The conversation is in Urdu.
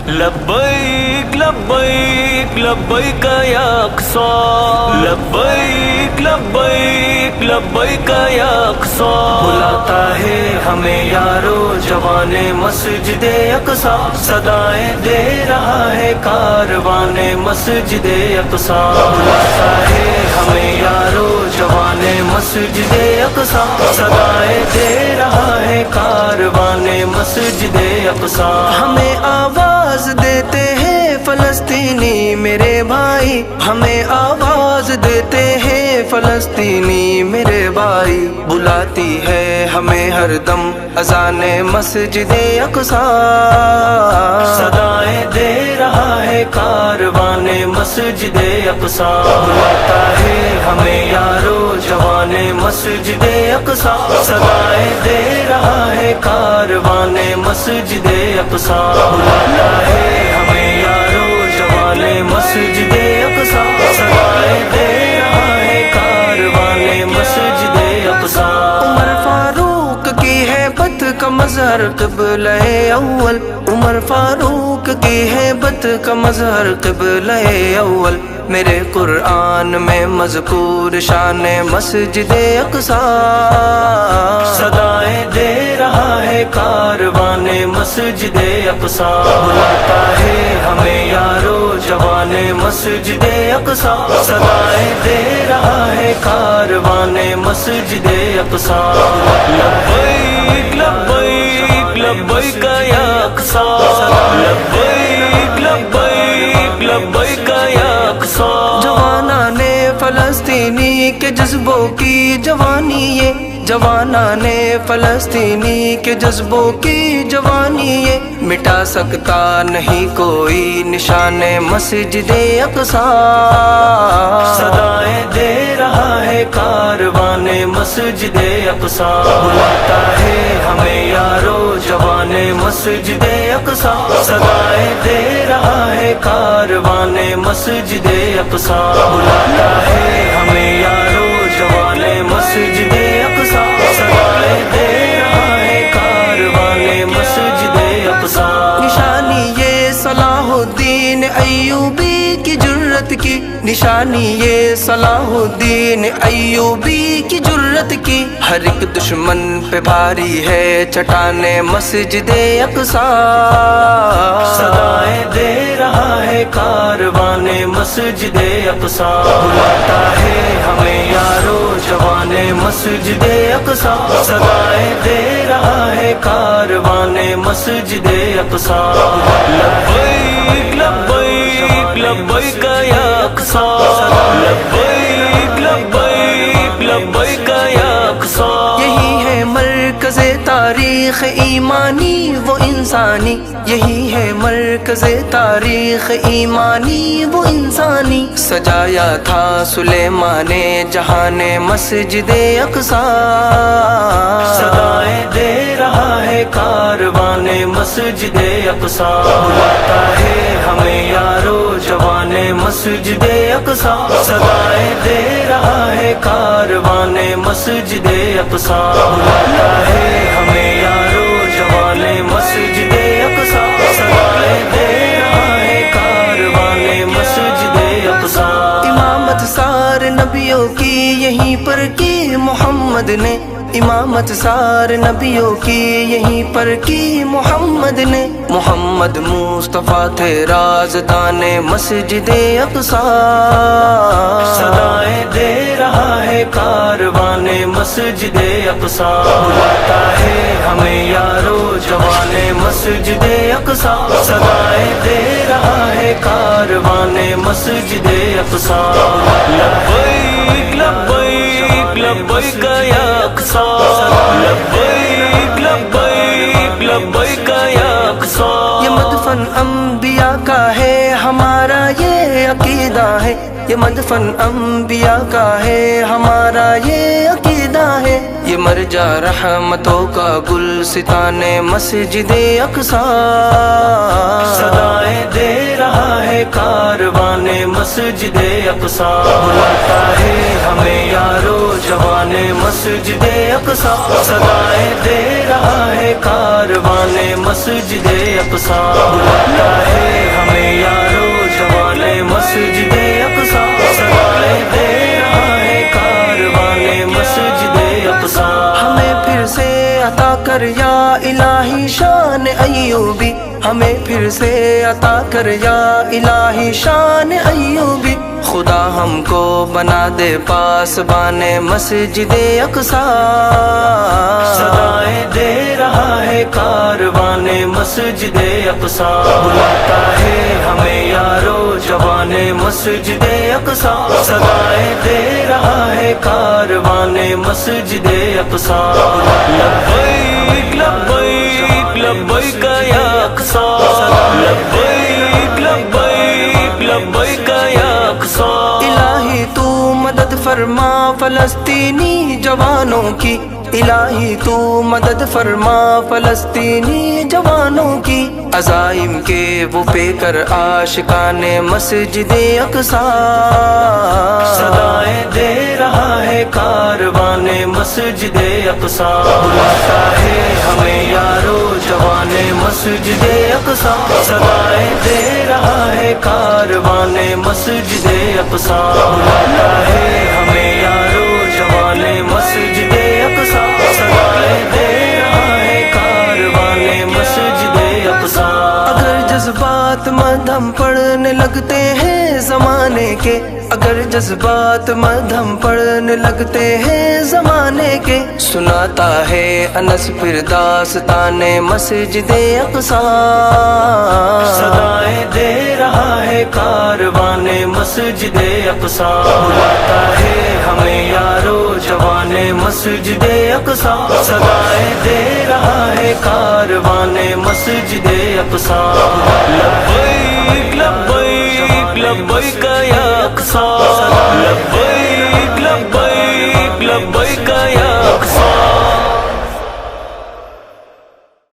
لبیک لبیک لبیک یا اقصی، لبیک لبیک لبیک یا اقصی، بلاتا ہے ہمیں یارو جوان مسجد اقصی، صدائیں دے رہا ہے کاروان مسجد اقصی، بلاتا ہے ہمیں یارو جوان مسجد اقصی، صدائیں دے رہا ہے کاروان مسجد اقصی، ہمیں آواز دیتے ہیں فلسطینی میرے بھائی، ہمیں آواز دیتے ہیں فلسطینی میرے بھائی، بلاتی ہے ہمیں ہر دم اذان مسجد اقصی، صدائیں دے رہا ہے کاروان مسجد اقصی، بلاتا ہے ہمیں یارو جوان مسجد اقصی، صدائیں دے رہا ہے کاروان مسجد اقصی، بلاتا ہے ہمیں یارو جوان مسجد اقصی، صدائیں دے رہا ہے کاروان مسجد اقصی، عمر فاروق کی ہیبت کا مظہر قبلہ اول، عمر فاروق کی ہیبت کا مظہر قبلہ اول، میرے قرآن میں مذکور شان مسجد اقصی، صدائیں دے رہا ہے کاروان مسجد اقصی، بلاتا ہے ہمیں یارو جوان مسجد اقصی، صدائیں دے رہا ہے کاروان مسجد اقصی، لبیک لبیک لبیک یا اقصی، لبیک لبیک لبیک یا اقصی، جوانان فلسطینی کے جذبوں کی جوانی یہ، جوانان فلسطینی کے جذبوں کی جوانی یہ، مٹا سکتا نہیں کوئی نشان مسجد اقصی، صدائیں دے رہا ہے کاروان مسجد اقصی، بلاتا ہے ہمیں یارو جوان مسجد اقصی، صدائیں دے رہا ہے کاروان مسجد اقصی، بلاتا ہے ہمیں یارو جوان مسجد اقصی، صدائیں دے رہا ہے کاروان مسجد اقصی، نشانی یہ صلاح الدین ایوبی کی جرت کی، نشانی یہ صلاح الدین ایوبی کی جرت کی، ہر ایک دشمن پہ بھاری ہے چٹان مسجد اقصی، صدائیں دے رہا ہے کاروان مسجد اقصی، بلاتا ہے ہمیں یارو جوان مسجد اقصی، صدائیں دے رہا ہے کاروان مسجد اقصی، لبیک لبیک لبیک یا اقصی، لبیک لبیک لبیک یا اقصی، یہی ہے مرکز تاریخ ایمانی وہ انسانی، یہی ہے مرکز تاریخ ایمانی وہ انسانی، سجایا تھا سلیمان جہان مسجد اقصی، صدائیں دے رہا ہے کاروان مسجد اقصی، بلاتا ہے ہمیں یارو جوان مسجد اقصی، صدائیں دے رہا ہے کاروان مسجد اقصی، بلاتا ہے ہمیں یارو جوان مسجد اقصی، صدائیں دے رہا ہے کاروان مسجد اقصی، امامت سار نبیوں کی یہیں پر کی محمد نے، امامت سار نبیوں کی یہیں پر کی محمد نے، محمد مصطفیٰ تھے رازدان مسجد اقصی، صدائیں دے رہا ہے کاروان مسجد اقصی، بلاتا ہے ہمیں یارو جوان مسجد اقصی، صدائیں دے رہا ہے کاروان مسجد اقصی، لبیک لبیک لبیک یا اقصی، لبیک لبیک لبیک یا اقصی، یہ مدفن انبیاء کا ہے ہمارا یہ عقیدہ ہے، یہ مدفن انبیاء کا ہے ہمارا یہ عقیدہ ہے، یہ مرجع رحمتوں کا گلستان مسجد اقصی، صدائیں دے رہا ہے کاروان مسجد اقصی، بلاتا ہے ہمیں یارو جوان مسجد اقصی، صدائیں دے رہا ہے کاروان مسجد اقصی، بلاتا ہے ہمیں پھر سے عطا کر یا الہی شان ایوبی خدا ہم کو بنا دے پاسبان مسجد اقصی صدائیں دے رہا ہے کاروان مسجد اقصی بلاتا ہے ہمیں یارو جوان مسجد اقصی صدائیں دے رہا ہے کاروان مسجد اقصی لبیک لبیک لبیک یا اقصی لبیک لبیک لبیک یا اقصی الہی تو مدد فرما فلسطینی جوانوں کی الہی تو مدد فرما فلسطینی جوانوں کی عزائم کے وہ پے کر عاشقان مسجد اقصی صدائیں دے رہا ہے کاروان مسجد اقصی بلاتا ہے ہمیں یارو جوان مسجد اقصی صدائیں دے رہا ہے کاروان مسجد اقصی بلاتا ہے ہمیں یارو جوان مسجد اقصی صدائیں دے رہا ہے کاروان مسجد اقصی اگر جذبات مدھم پڑھنے لگتے ہیں زمانے کے اگر جذبات مدھم پڑھنے لگتے ہیں زمانے کے سناتا ہے انس پھر داستان مسجد اقصی صدائیں دے رہا ہے کاروان مسجد اقصی بلاتا ہے ہمیں یارو جوان مسجد اقصی صدائیں دے رہا ہے کاروان مسجد اقصی لبیک لبیک لبیک یا اقصی لبیک